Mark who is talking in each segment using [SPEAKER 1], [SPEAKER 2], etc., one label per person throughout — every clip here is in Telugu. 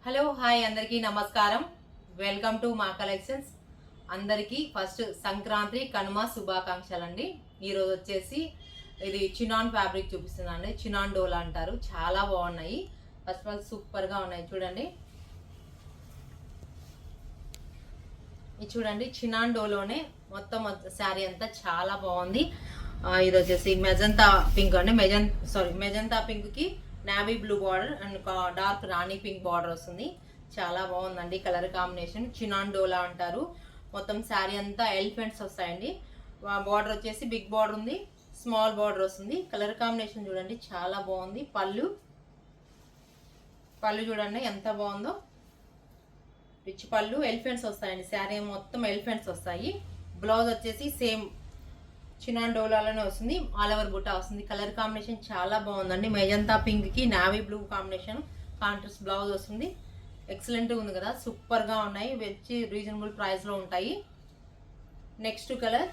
[SPEAKER 1] హలో హాయ్ అందరికీ నమస్కారం. వెల్కమ్ టు మా కలెక్షన్స్. అందరికీ ఫస్ట్ సంక్రాంతి కనుమ శుభాకాంక్షలు అండి. ఈరోజు వచ్చేసి ఇది చినాన్ ఫ్యాబ్రిక్ చూపిస్తున్నాను. చినాన్ డోలా అంటారు. చాలా బాగున్నాయి. ఫస్ట్ ఆఫ్ ఆల్ సూపర్గా ఉన్నాయి. చూడండి, ఇది చూడండి చినాన్ డోలోనే మొత్తం శారీ అంతా చాలా బాగుంది. ఇది వచ్చేసి మెజంతా పింక్ అండి. మెజంతా పింక్కి navy blue border and dark rani pink border వస్తుంది. చాలా బాగుందండి కలర్ కాంబినేషన్. చినాన్ డోలా అంటారు. మొత్తం శారీ అంతా ఎలిఫెంట్స్ వస్తాయండి. బార్డర్ వచ్చేసి బిగ్ బార్డర్ ఉంది, స్మాల్ బార్డర్ వస్తుంది. కలర్ కాంబినేషన్ చూడండి చాలా బాగుంది. పళ్ళు చూడండి ఎంత బాగుందో. రిచ్ పళ్ళు, ఎలిఫెంట్స్ వస్తాయండి. శారీ మొత్తం ఎలిఫెంట్స్ వస్తాయి. బ్లౌజ్ వచ్చేసి సేమ్ చినాన్ డోలాలోనే వస్తుంది. ఆల్ ఓవర్ బుట్ట వస్తుంది. కలర్ కాంబినేషన్ చాలా బాగుందండి. మెజంతా పింక్ కి navy blue combination contrast blouse వస్తుంది. ఎక్సలెంట్ ఉంది కదా, సూపర్ గా ఉన్నాయి. వచ్చి రీజనబుల్ ప్రైస్ లో ఉంటాయి. నెక్స్ట్ కలర్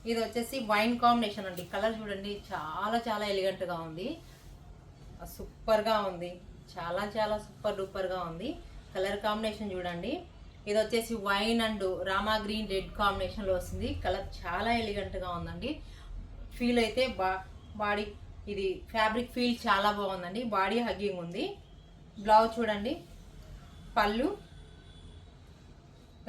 [SPEAKER 1] ఇది వచ్చేసి వైన్ కాంబినేషన్ అండి. కలర్ చూడండి చాలా చాలా ఎలిగెంట్ గా ఉంది. సూపర్ గా ఉంది. చాలా చాలా సూపర్ డూపర్ గా ఉంది. కలర్ కాంబినేషన్ చూడండి. ఇది వచ్చేసి wine and Rama green red కాంబినేషన్లో వస్తుంది. కలర్ చాలా ఎలిగెంట్గా ఉందండి. ఫీల్ అయితే బాడీ ఇది ఫ్యాబ్రిక్ ఫీల్ చాలా బాగుందండి. బాడీ హగ్గింగ్ ఉంది. బ్లౌజ్ చూడండి. పళ్ళు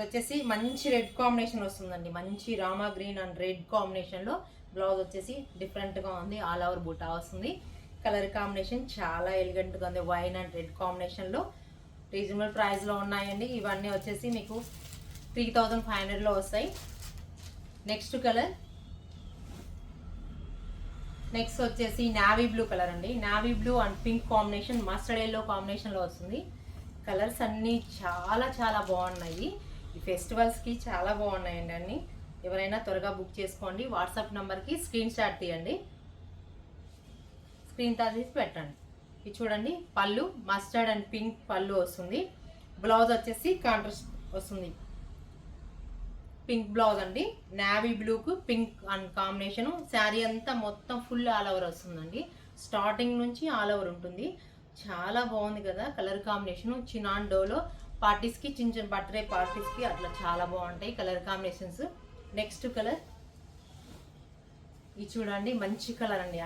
[SPEAKER 1] వచ్చేసి మంచి రెడ్ కాంబినేషన్ వస్తుందండి. మంచి రామా గ్రీన్ అండ్ రెడ్ కాంబినేషన్లో బ్లౌజ్ వచ్చేసి డిఫరెంట్గా ఉంది. ఆల్ ఓవర్ బూటా వస్తుంది. కలర్ కాంబినేషన్ చాలా ఎలిగెంట్గా ఉంది. వైన్ అండ్ రెడ్ కాంబినేషన్లో రీజనబుల్ ప్రైస్లో ఉన్నాయండి. ఇవన్నీ వచ్చేసి మీకు 3500లో వస్తాయి. నెక్స్ట్ కలర్ నెక్స్ట్ వచ్చేసి నావీ బ్లూ కలర్ అండి. Navy blue and pink combination, mustard yellow కాంబినేషన్లో వస్తుంది. కలర్స్ అన్నీ చాలా చాలా బాగున్నాయి. ఈ ఫెస్టివల్స్కి చాలా బాగున్నాయండి అన్నీ. ఎవరైనా త్వరగా బుక్ చేసుకోండి. వాట్సాప్ నెంబర్కి స్క్రీన్ షాట్ తీయండి, స్క్రీన్ తీసి పెట్టండి. ఇది చూడండి. పళ్ళు మస్టర్డ్ అండ్ పింక్ పళ్ళు వస్తుంది. బ్లౌజ్ వచ్చేసి కాంట్రాస్ట్ వస్తుంది. పింక్ బ్లౌజ్ అండి. నావీ బ్లూకు పింక్ అండ్ కాంబినేషన్. శారీ అంతా మొత్తం ఫుల్ ఆల్ ఓవర్ వస్తుందండి. స్టార్టింగ్ నుంచి ఆల్ ఓవర్ ఉంటుంది. చాలా బాగుంది కదా కలర్ కాంబినేషన్. చినాన్ డోలో పార్టీస్కి, చిన్న చిన్న బర్త్డే పార్టీస్కి అట్లా చాలా బాగుంటాయి కలర్ కాంబినేషన్స్. నెక్స్ట్ కలర్ ఇది చూడండి. మంచి కలర్ అండి.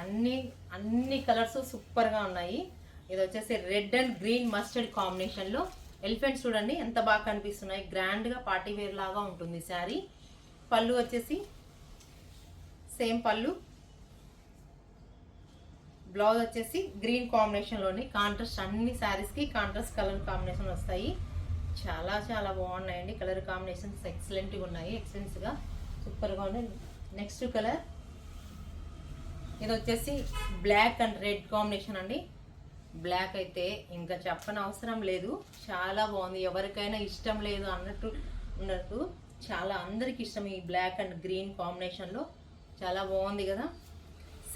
[SPEAKER 1] అన్ని కలర్స్ సూపర్గా ఉన్నాయి. ఇది వచ్చేసి రెడ్ అండ్ గ్రీన్ మస్టర్డ్ కాంబినేషన్లో ఎలిఫెంట్స్ చూడండి ఎంత బాగా కనిపిస్తున్నాయి. గ్రాండ్గా పార్టీ వేర్ లాగా ఉంటుంది శారీ. పళ్ళు వచ్చేసి సేమ్ పళ్ళు. బ్లౌజ్ వచ్చేసి గ్రీన్ కాంబినేషన్లోని కాంట్రాస్ట్. అన్ని శారీస్కి కాంట్రాస్ట్ కలర్ కాంబినేషన్ వస్తాయి. చాలా చాలా బాగున్నాయండి కలర్ కాంబినేషన్స్. ఎక్సలెంట్గా ఉన్నాయి. ఎక్సలెంట్గా సూపర్గా ఉన్నాయి. నెక్స్ట్ కలర్ ఇది వచ్చేసి బ్లాక్ అండ్ రెడ్ కాంబినేషన్ అండి. బ్లాక్ అయితే ఇంకా చెప్పనవసరం లేదు. చాలా బాగుంది. ఎవరికైనా ఇష్టం లేదు అన్నట్టు చాలా అందరికి ఇష్టం ఈ బ్లాక్ అండ్ గ్రీన్ కాంబినేషన్లో. చాలా బాగుంది కదా.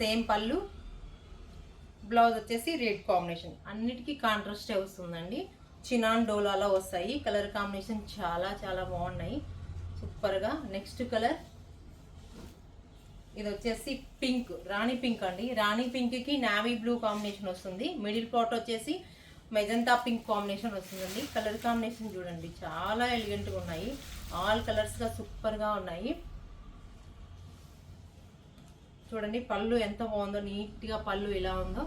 [SPEAKER 1] సేమ్ పళ్ళు, బ్లౌజ్ వచ్చేసి రెడ్ కాంబినేషన్. అన్నిటికీ కాంట్రాస్టే వస్తుందండి. చినాన్ డోలాలో వస్తాయి. కలర్ కాంబినేషన్ చాలా చాలా బాగున్నాయి సూపర్గా. నెక్స్ట్ కలర్ ఇది వచ్చేసి పింక్, రాణి పింక్ అండి. రాణి పింక్కి నావీ బ్లూ కాంబినేషన్ వస్తుంది. మిడిల్ పార్ట్ వచ్చేసి మెజంతా పింక్ కాంబినేషన్ వస్తుందండి. కలర్ కాంబినేషన్ చూడండి చాలా ఎలిగెంట్గా ఉన్నాయి. ఆల్ కలర్స్గా సూపర్గా ఉన్నాయి. చూడండి పళ్ళు ఎంత బాగుందో, నీట్గా పళ్ళు ఎలా ఉందో.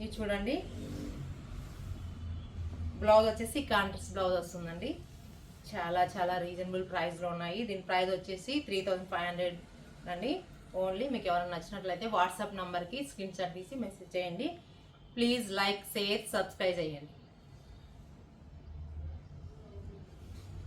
[SPEAKER 1] ఇది చూడండి. బ్లౌజ్ వచ్చేసి కాంట్రాస్ట్ బ్లౌజ్ వస్తుందండి. చాలా చాలా రీజనబుల్ ప్రైస్లో ఉన్నాయి. దీని ప్రైస్ వచ్చేసి 3500 అండి ఓన్లీ. మీకు ఎవరైనా నచ్చినట్లయితే వాట్సాప్ నెంబర్కి స్క్రీన్ షాట్ తీసి మెసేజ్ చేయండి. ప్లీజ్ లైక్, షేర్, సబ్స్క్రైబ్ చేయండి.